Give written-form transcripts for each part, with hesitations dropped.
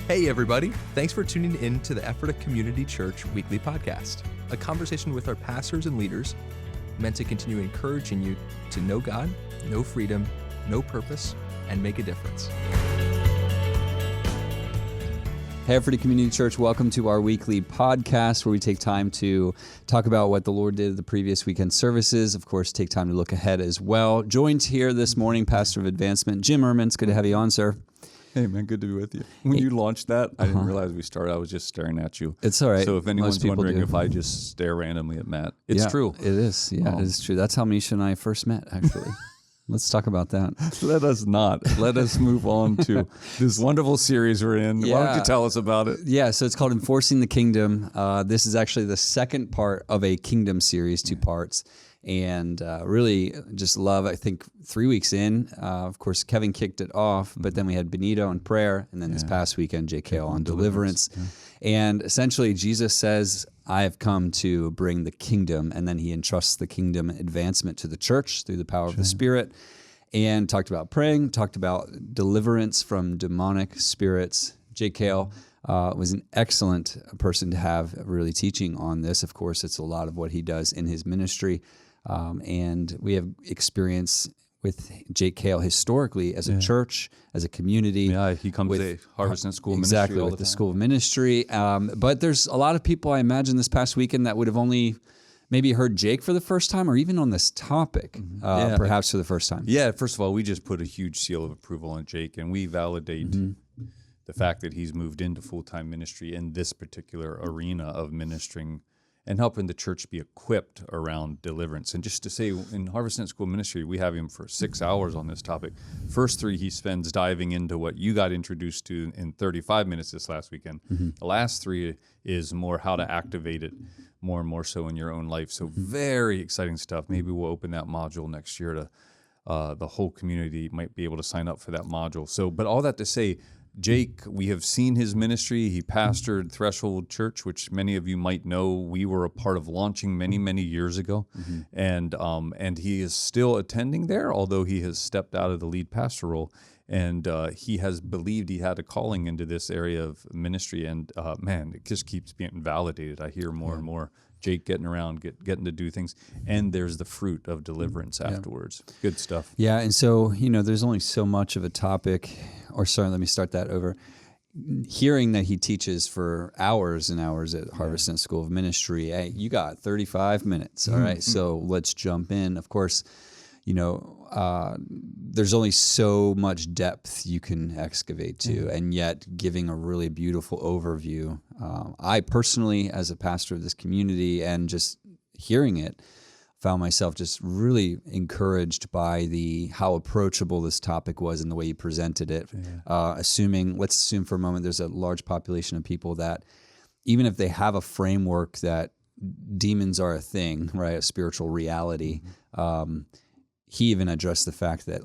Hey everybody, thanks for tuning in to the Ephrata Community Church Weekly Podcast, a conversation with our pastors and leaders meant to continue encouraging you to know God, know freedom, know purpose, and make a difference. Hey, Ephrata Community Church, welcome to our weekly podcast where we take time to talk about what the Lord did at the previous weekend services. Of course, take time to look ahead as well. Joined here this morning, Pastor of Advancement, Jim Ehrman. It's good to have you on, sir. Hey, man, good to be with you. When you launched that, I didn't realize we started. I was just staring at you. It's all right. So if anyone's wondering if I just stare randomly at Matt, it's true. It is. Yeah, it is true. That's how Misha and I first met, actually. Let's talk about that. Let us not. Let us move on to this wonderful series we're in. Yeah. Why don't you tell us about it? Yeah, so it's called Enforcing the Kingdom. This is actually the second part of a kingdom series, two parts. And really just love, I think 3 weeks in, of course, Kevin kicked it off, but then we had Benito on prayer, and then this past weekend, Jake Kail on Deliverance. Yeah. And essentially, Jesus says, I have come to bring the kingdom, and then he entrusts the kingdom advancement to the church through the power of the Spirit, and talked about praying, talked about deliverance from demonic spirits. Jake Kail was an excellent person to have really teaching on this. Of course, it's a lot of what he does in his ministry. And we have experience with Jake Kail historically as a church, as a community. Yeah, he comes to Harvest School of Ministry. Exactly, all with the the School of Ministry. But there's a lot of people, I imagine, this past weekend that would have only maybe heard Jake for the first time or even on this topic, perhaps for the first time. Yeah, first of all, we just put a huge seal of approval on Jake, and we validate the fact that he's moved into full-time ministry in this particular arena of ministering and helping the church be equipped around deliverance. And just to say, in Harvest School Ministry, we have him for 6 hours on this topic. First 3 he spends diving into what you got introduced to in 35 minutes this last weekend. The last 3 is more how to activate it more and more so in your own life. So very exciting stuff. Maybe we'll open that module next year to the whole community might be able to sign up for that module. So, but all that to say, Jake, we have seen his ministry. He pastored Threshold Church, which many of you might know we were a part of launching many, many years ago. And he is still attending there, although he has stepped out of the lead pastor role. And he has believed he had a calling into this area of ministry. And man, it just keeps being validated. I hear more and more Jake getting around, getting to do things. And there's the fruit of deliverance afterwards. Good stuff. Yeah, and so, there's only so much of a topic, or sorry, let me start that over. Hearing that he teaches for hours and hours at Harvest School of Ministry, hey, you got 35 minutes, all right? So let's jump in. Of course, there's only so much depth you can excavate to, and yet giving a really beautiful overview. I personally, as a pastor of this community and just hearing it, found myself just really encouraged by how approachable this topic was and the way he presented it. Let's assume for a moment there's a large population of people that even if they have a framework that demons are a thing, right, a spiritual reality, he even addressed the fact that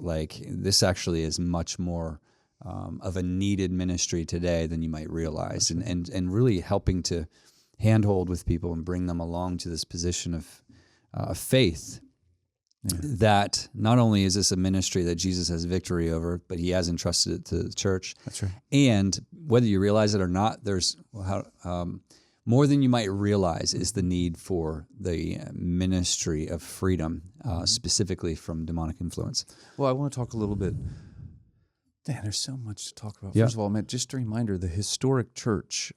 this actually is much more of a needed ministry today than you might realize, and really helping to handhold with people and bring them along to this position of faith that not only is this a ministry that Jesus has victory over, but he has entrusted it to the church. That's right. And whether you realize it or not, there's more than you might realize is the need for the ministry of freedom, specifically from demonic influence. Well, I want to talk a little bit. Man, there's so much to talk about. First of all, Matt, just a reminder, the historic church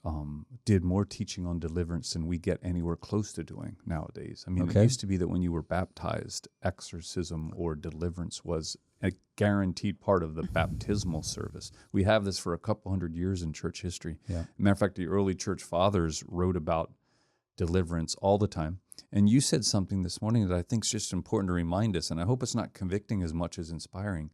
did more teaching on deliverance than we get anywhere close to doing nowadays. I mean, it used to be that when you were baptized, exorcism or deliverance was a guaranteed part of the baptismal service. We have this for a couple hundred years in church history. Matter of fact, the early church fathers wrote about deliverance all the time. And you said something this morning that I think is just important to remind us, and I hope it's not convicting as much as inspiring.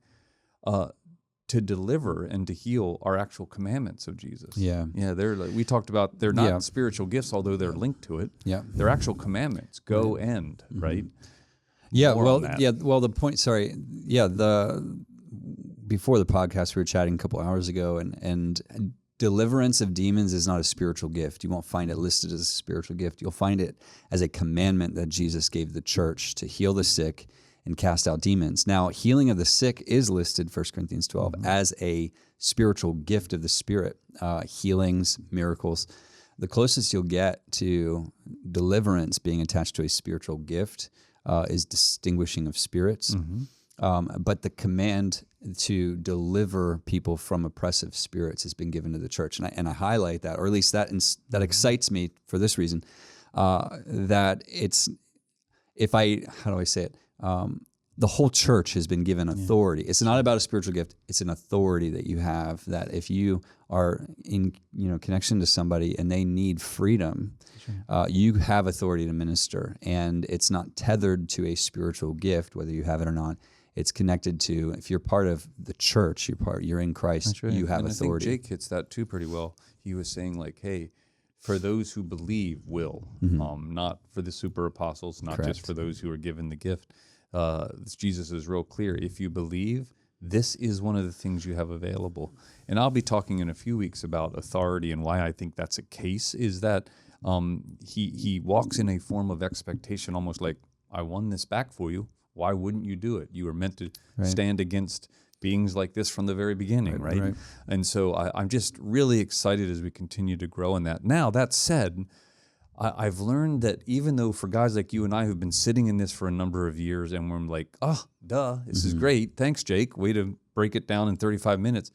To deliver and to heal are actual commandments of Jesus. They're we talked about. They're not spiritual gifts, although they're linked to it. They're actual commandments. Go end, right? Well, the point. Sorry, before the podcast, we were chatting a couple hours ago, and deliverance of demons is not a spiritual gift. You won't find it listed as a spiritual gift. You'll find it as a commandment that Jesus gave the church to heal the sick and cast out demons. Now, healing of the sick is listed, 1 Corinthians 12, as a spiritual gift of the Spirit, healings, miracles. The closest you'll get to deliverance being attached to a spiritual gift is distinguishing of spirits. But the command to deliver people from oppressive spirits has been given to the church. And I highlight that, or at least that excites me for this reason, that it's, how do I say it? The whole church has been given authority. It's not about a spiritual gift. It's an authority that you have, that if you are in connection to somebody and they need freedom, you have authority to minister. And it's not tethered to a spiritual gift, whether you have it or not. It's connected to, if you're part of the church, you're in Christ, you have authority. I think Jake hits that too pretty well. He was saying like, hey, for those who believe not for the super apostles, not just for those who are given the gift. Jesus is real clear. If you believe, this is one of the things you have available. And I'll be talking in a few weeks about authority and why I think that's a case, is that he walks in a form of expectation, almost like, I won this back for you. Why wouldn't you do it? You were meant to stand against beings like this from the very beginning, right? And so I'm just really excited as we continue to grow in that. Now, that said, I've learned that even though for guys like you and I who've been sitting in this for a number of years and we're like, this is great. Thanks, Jake. Way to break it down in 35 minutes.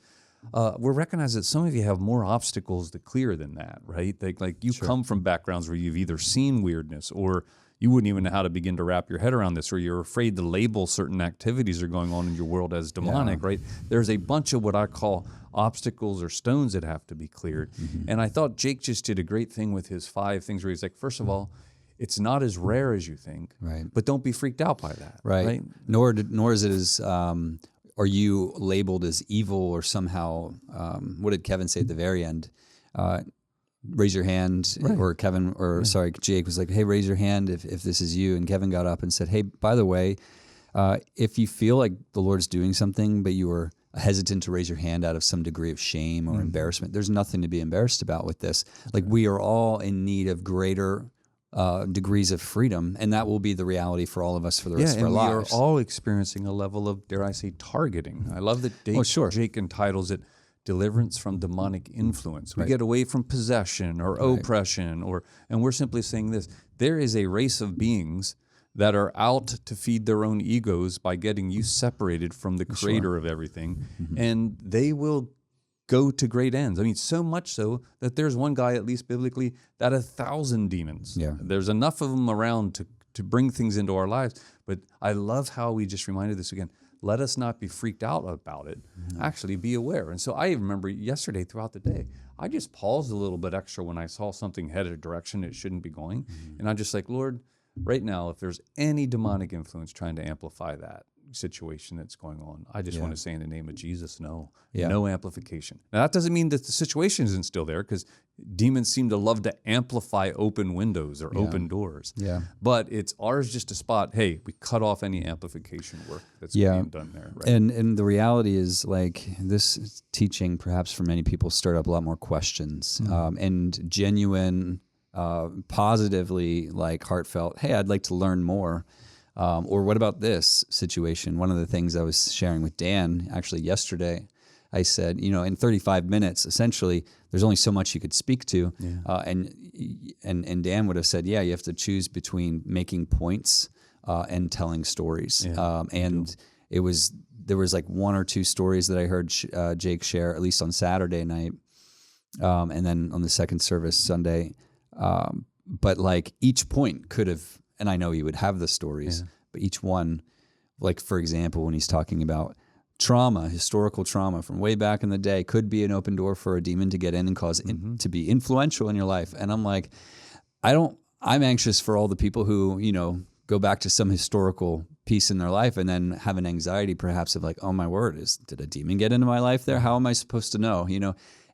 We're recognizing that some of you have more obstacles to clear than that, right? Like you come from backgrounds where you've either seen weirdness or you wouldn't even know how to begin to wrap your head around this, or you're afraid to label certain activities that are going on in your world as demonic, right? There's a bunch of what I call obstacles or stones that have to be cleared. And I thought Jake just did a great thing with his 5 things where he's like, first of all, it's not as rare as you think, but don't be freaked out by that. Right. Nor is it as, are you labeled as evil or somehow, what did Kevin say at the very end? Raise your hand, or Jake was like, hey, raise your hand if this is you. And Kevin got up and said, hey, by the way, if you feel like the Lord's doing something, but you were hesitant to raise your hand out of some degree of shame or embarrassment, there's nothing to be embarrassed about with this. Like, we are all in need of greater degrees of freedom, and that will be the reality for all of us for the rest of our lives. We are all experiencing a level of, dare I say, targeting. I love that Jake entitles it Deliverance from Demonic Influence. We get away from possession or oppression, and we're simply saying this: there is a race of beings that are out to feed their own egos by getting you separated from the creator of everything, and they will go to great ends. I mean, so much so that there's one guy, at least biblically, that 1,000 demons. There's enough of them around to bring things into our lives. But I love how we just reminded this again. Let us not be freaked out about it. Actually, be aware. And so I remember yesterday throughout the day, I just paused a little bit extra when I saw something headed a direction it shouldn't be going. And I'm just like, Lord, right now, if there's any demonic influence trying to amplify that situation that's going on, I just want to say in the name of Jesus, no amplification. Now, that doesn't mean that the situation isn't still there, because demons seem to love to amplify open windows or open doors. But it's ours just to spot, hey, we cut off any amplification work that's being done there. Right? And the reality is, like, this teaching perhaps for many people stirred up a lot more questions and genuine, positively, like, heartfelt, hey, I'd like to learn more. Or what about this situation? One of the things I was sharing with Dan actually yesterday, I said, in 35 minutes, essentially, there's only so much you could speak to. And Dan would have said, you have to choose between making points and telling stories. And there was like 1 or 2 stories that I heard Jake share, at least on Saturday night, and then on the second service Sunday. But like, each point could have, and I know he would have the stories, but each one, like, for example, when he's talking about trauma, historical trauma from way back in the day, could be an open door for a demon to get in and cause to be influential in your life. And I'm like, I'm anxious for all the people who, go back to some historical piece in their life and then have an anxiety perhaps of like, oh my word, did a demon get into my life there? How am I supposed to know?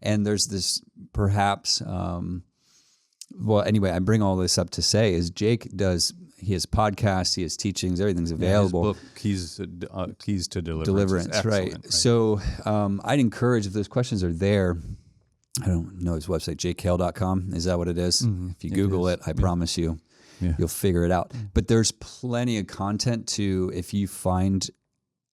And there's this perhaps, well, anyway, I bring all this up to say is Jake he has podcasts, he has teachings, everything's available. His book, Keys to Deliverance. Right. So I'd encourage, if those questions are there, I don't know his website, jakekail.com. Is that what it is? If you Google it, I promise you, you'll figure it out. But there's plenty of content if you find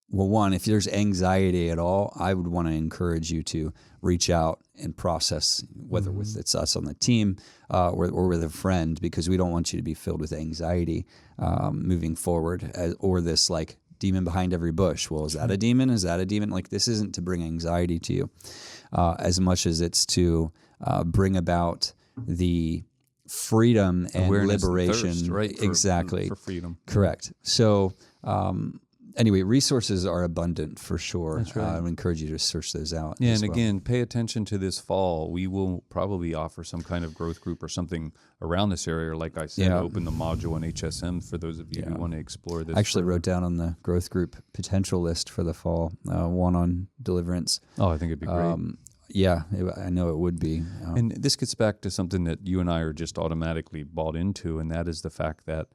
well, one, if there's anxiety at all, I would want to encourage you to reach out and process, whether it's us on the team or with a friend, because we don't want you to be filled with anxiety moving forward, or this like demon behind every bush. Well, is that a demon? Is that a demon? Like, this isn't to bring anxiety to you as much as it's to bring about the freedom and awareness liberation. And thirst, right? Exactly. For freedom. Correct. So anyway, resources are abundant for sure. That's right. I would encourage you to search those out. Yeah, as and well. again, pay attention to this fall. We will probably offer some kind of growth group or something around this area. Or like I said, open the module on HSM for those of you who want to explore this. I actually wrote down on the growth group potential list for the fall, one on deliverance. Oh, I think it'd be great. Yeah, I know it would be. And this gets back to something that you and I are just automatically bought into, and that is the fact that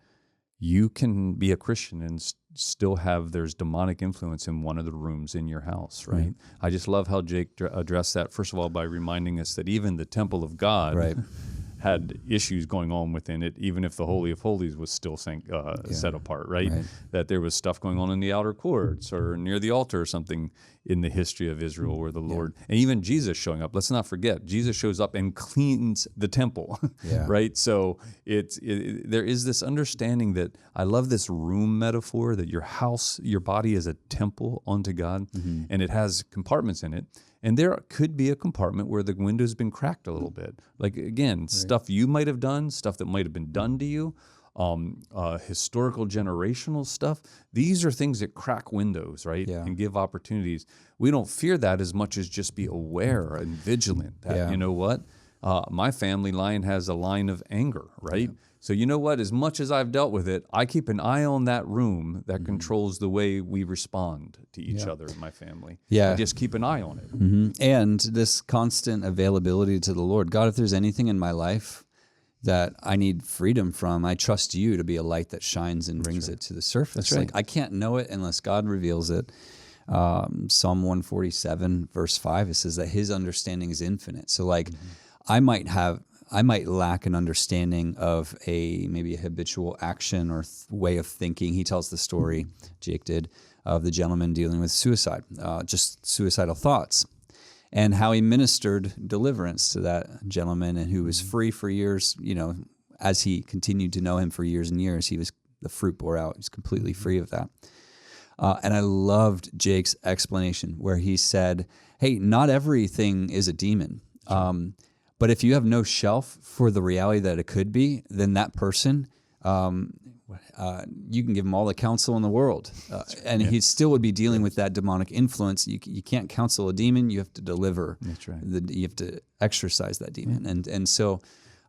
you can be a Christian and still there's demonic influence in one of the rooms in your house, right? Right. I just love how Jake addressed that, first of all, by reminding us that even the temple of God had issues going on within it, even if the Holy of Holies was still set apart, right? That there was stuff going on in the outer courts or near the altar or something in the history of Israel where the Lord, and even Jesus showing up. Let's not forget, Jesus shows up and cleans the temple, right? So there is this understanding that, I love this room metaphor, that your house, your body is a temple unto God, and it has compartments in it. And there could be a compartment where the window's been cracked a little bit. Like, again, stuff you might have done, stuff that might have been done to you, historical generational stuff. These are things that crack windows, right? And give opportunities. We don't fear that as much as just be aware and vigilant that, you know what? My family line has a line of anger, right? So you know what? As much as I've dealt with it, I keep an eye on that room that controls the way we respond to each other in my family. I just keep an eye on it. And this constant availability to the Lord. God, if there's anything in my life that I need freedom from, I trust you to be a light that shines and brings it to the surface. That's right. Like, I can't know it unless God reveals it. Psalm 147, verse 5, it says that his understanding is infinite. So like, I might lack an understanding of maybe a habitual action or way of thinking. He tells the story, Jake did, of the gentleman dealing with suicide, just suicidal thoughts, and how he ministered deliverance to that gentleman, and who was free for years. You know, as he continued to know him for years and years, the fruit bore out. He was completely free of that. And I loved Jake's explanation where he said, hey, not everything is a demon. But if you have no shelf for the reality that it could be, then that person, you can give him all the counsel in the world. And he still would be dealing with that demonic influence. You can't counsel a demon. You have to deliver. That's right. You have to exorcise that demon. And so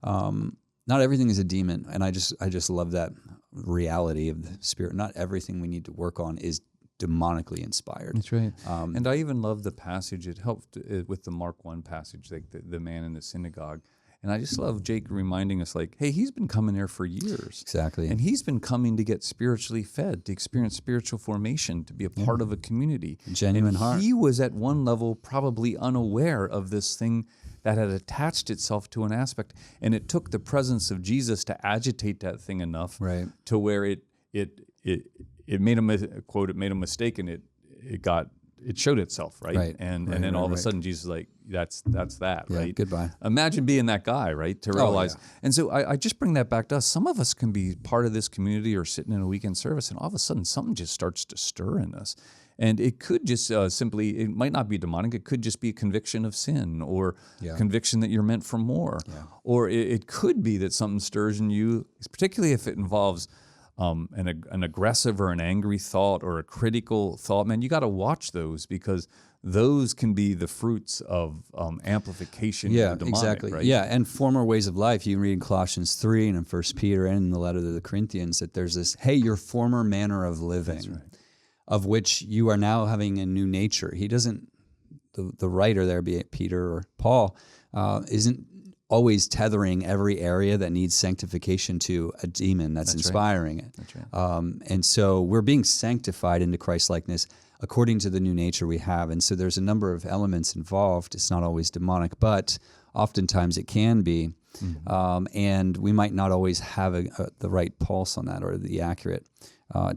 not everything is a demon. And I just love that reality of the Spirit. Not everything we need to work on is demonically inspired. That's right. And I even love the passage. It helped with the Mark 1 passage, like the man in the synagogue. And I just love Jake reminding us, like, hey, he's been coming there for years. Exactly. And he's been coming to get spiritually fed, to experience spiritual formation, to be a part of a community. Genuine heart. He was at one level probably unaware of this thing that had attached itself to an aspect. And it took the presence of Jesus to agitate that thing enough to where it made it made a mistake, and it showed itself, right? And then all of a sudden Jesus is like, that's that, right? Goodbye. Imagine being that guy, right? To realize. And so I just bring that back to us. Some of us can be part of this community or sitting in a weekend service, and all of a sudden something just starts to stir in us. And it could just it might not be demonic. It could just be a conviction of sin, or conviction that you're meant for more. Or it could be that something stirs in you, particularly if it involves an aggressive or an angry thought or a critical thought. Man, you got to watch those, because those can be the fruits of amplification of the demonic, exactly. right? Yeah, and former ways of life. You read in Colossians 3 and in 1 Peter and in the letter to the Corinthians that there's this, hey, your former manner of living, of which you are now having a new nature. He doesn't, the writer there, be it Peter or Paul, isn't always tethering every area that needs sanctification to a demon that's inspiring it. That's right. And so we're being sanctified into Christ-likeness according to the new nature we have. And so there's a number of elements involved. It's not always demonic, but oftentimes it can be. And we might not always have the right pulse on that or the accurate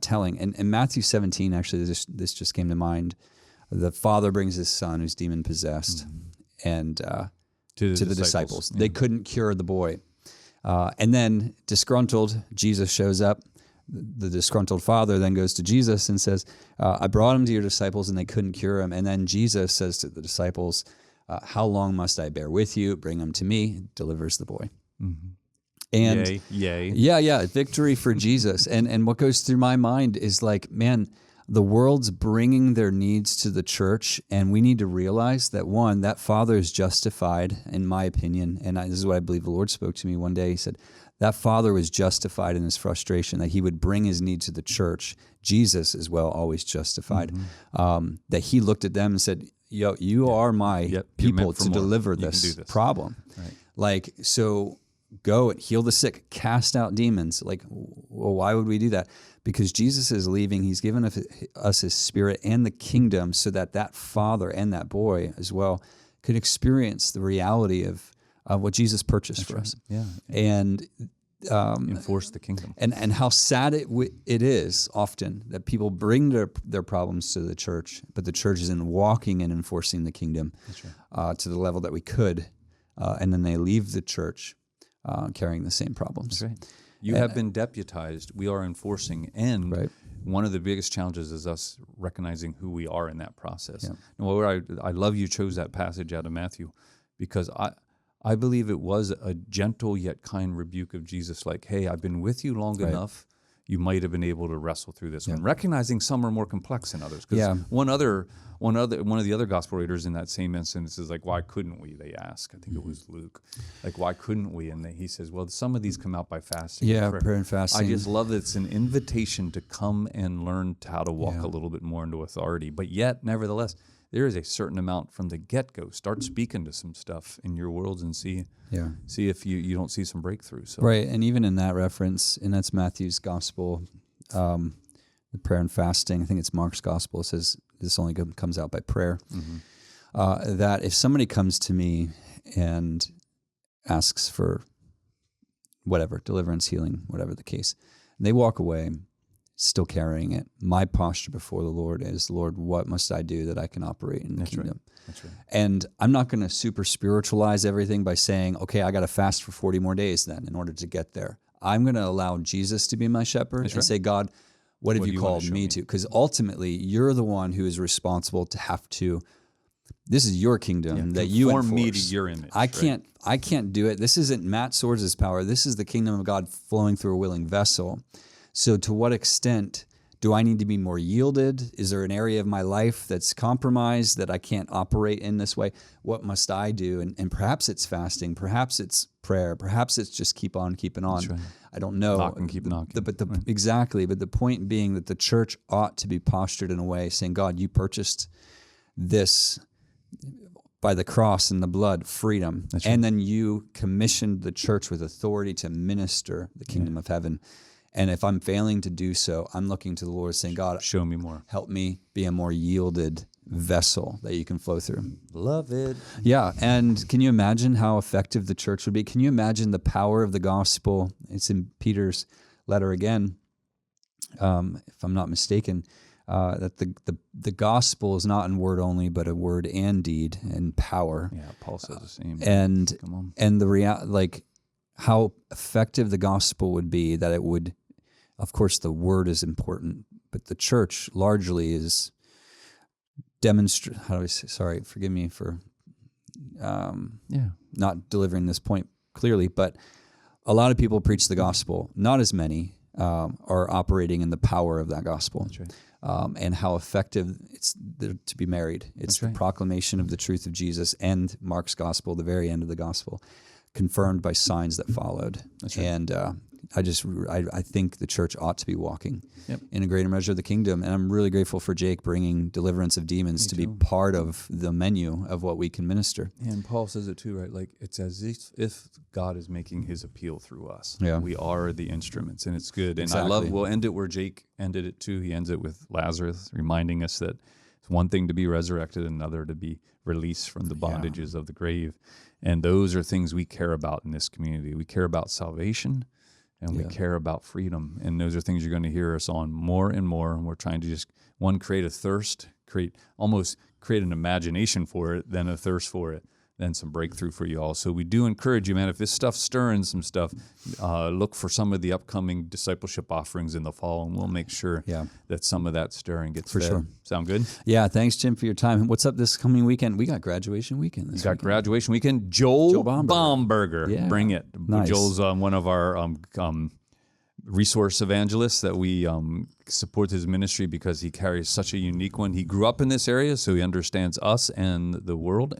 telling. And in Matthew 17, actually, this just came to mind. The father brings his son who's demon-possessed and to the disciples. Yeah. They couldn't cure the boy. And then disgruntled, Jesus shows up. The disgruntled father then goes to Jesus and says, I brought him to your disciples and they couldn't cure him. And then Jesus says to the disciples, how long must I bear with you? Bring him to me. Delivers the boy. Mm-hmm. And yay. Yeah. Victory for Jesus. And what goes through my mind is like, man, the world's bringing their needs to the church, and we need to realize that, one, that father is justified, in my opinion, and this is what I believe the Lord spoke to me one day. He said, that father was justified in his frustration, that he would bring his need to the church. Jesus as well, always justified, that he looked at them and said, yo, you are my people to deliver this problem. Right. Like, so go and heal the sick, cast out demons. Like, well, why would we do that? Because Jesus is leaving. He's given us his spirit and the kingdom so that father and that boy as well could experience the reality of what Jesus purchased for us. Yeah. And enforce the kingdom. And how sad it is often that people bring their problems to the church, but the church isn't walking and enforcing the kingdom to the level that we could. And then they leave the church carrying the same problems. That's right. You have been deputized. We are enforcing. And one of the biggest challenges is us recognizing who we are in that process. Yeah. And I love you chose that passage out of Matthew, because I believe it was a gentle yet kind rebuke of Jesus, like, hey, I've been with you long enough. You might have been able to wrestle through this one, recognizing some are more complex than others. Because one of the other gospel writers in that same instance is like, why couldn't we? They ask. I think it was Luke. Like, why couldn't we? And he says, well, some of these come out by fasting. Yeah, prayer and fasting. I just love that it's an invitation to come and learn how to walk a little bit more into authority. But yet, nevertheless, there is a certain amount from the get-go. Start speaking to some stuff in your worlds and see if you don't see some breakthrough. So. Right, and even in that reference, and that's Matthew's gospel, the prayer and fasting, I think it's Mark's gospel, it says this only comes out by prayer, that if somebody comes to me and asks for whatever, deliverance, healing, whatever the case, and they walk away still carrying it, my posture before the Lord is, Lord, what must I do that I can operate in the kingdom? That's right. And I'm not going to super spiritualize everything by saying, okay, I got to fast for 40 more days then in order to get there. I'm going to allow Jesus to be my shepherd and say, God, what have you called me to? Because ultimately, you're the one who is responsible to have to, this is your kingdom that you enforce. Me to your image. I can't do it. This isn't Matt Swords' power. This is the kingdom of God flowing through a willing vessel. So to what extent do I need to be more yielded? Is there an area of my life that's compromised that I can't operate in this way? What must I do? And perhaps it's fasting. Perhaps it's prayer. Perhaps it's just keep on keeping on. Right. I don't know. Knock and keep knocking. Exactly. But the point being that the church ought to be postured in a way saying, God, you purchased this by the cross and the blood, freedom. Right. And then you commissioned the church with authority to minister the kingdom of heaven. And if I'm failing to do so, I'm looking to the Lord saying, God, show me more. Help me be a more yielded vessel that you can flow through. Love it. Yeah. And can you imagine how effective the church would be? Can you imagine the power of the gospel? It's in Peter's letter again, if I'm not mistaken, that the gospel is not in word only, but a word and deed and power. Yeah, Paul says the same. And the how effective the gospel would be, that it would, of course, the word is important, but the church largely is forgive me for not delivering this point clearly, but a lot of people preach the gospel. Not as many are operating in the power of that gospel. That's right. And how effective it's to be married. It's the proclamation of the truth of Jesus and Mark's gospel, the very end of the gospel, confirmed by signs that followed. That's right. And I think the church ought to be walking in a greater measure of the kingdom. And I'm really grateful for Jake bringing deliverance of demons to be part of the menu of what we can minister. And Paul says it too, right? Like, it's as if God is making his appeal through us. Yeah. We are the instruments, and it's good. And exactly. I love, we'll end it where Jake ended it too. He ends it with Lazarus, reminding us that It's one thing to be resurrected, another to be released from the bondages of the grave. And those are things we care about in this community. We care about salvation, and we care about freedom. And those are things you're going to hear us on more and more. And we're trying to just, one, create a thirst, create an imagination for it, then a thirst for it, then some breakthrough for you all. So we do encourage you, man, if this stuff's stirring some stuff, look for some of the upcoming discipleship offerings in the fall, and we'll make sure that some of that stirring gets fed. Sure. Sound good? Yeah, thanks, Jim, for your time. What's up this coming weekend? We got graduation weekend this weekend. Graduation weekend. Joel Baumberger. Yeah. Bring it. Nice. Joel's one of our resource evangelists that we support his ministry because he carries such a unique one. He grew up in this area, so he understands us and the world,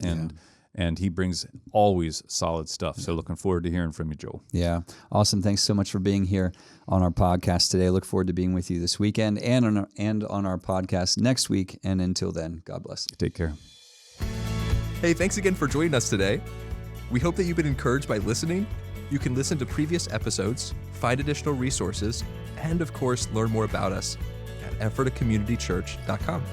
and he brings always solid stuff. So looking forward to hearing from you, Joel. Yeah. Awesome. Thanks so much for being here on our podcast today. Look forward to being with you this weekend and on our podcast next week. And until then, God bless. Take care. Hey, thanks again for joining us today. We hope that you've been encouraged by listening. You can listen to previous episodes, find additional resources, and of course, learn more about us at EphphatahCommunityChurch.com.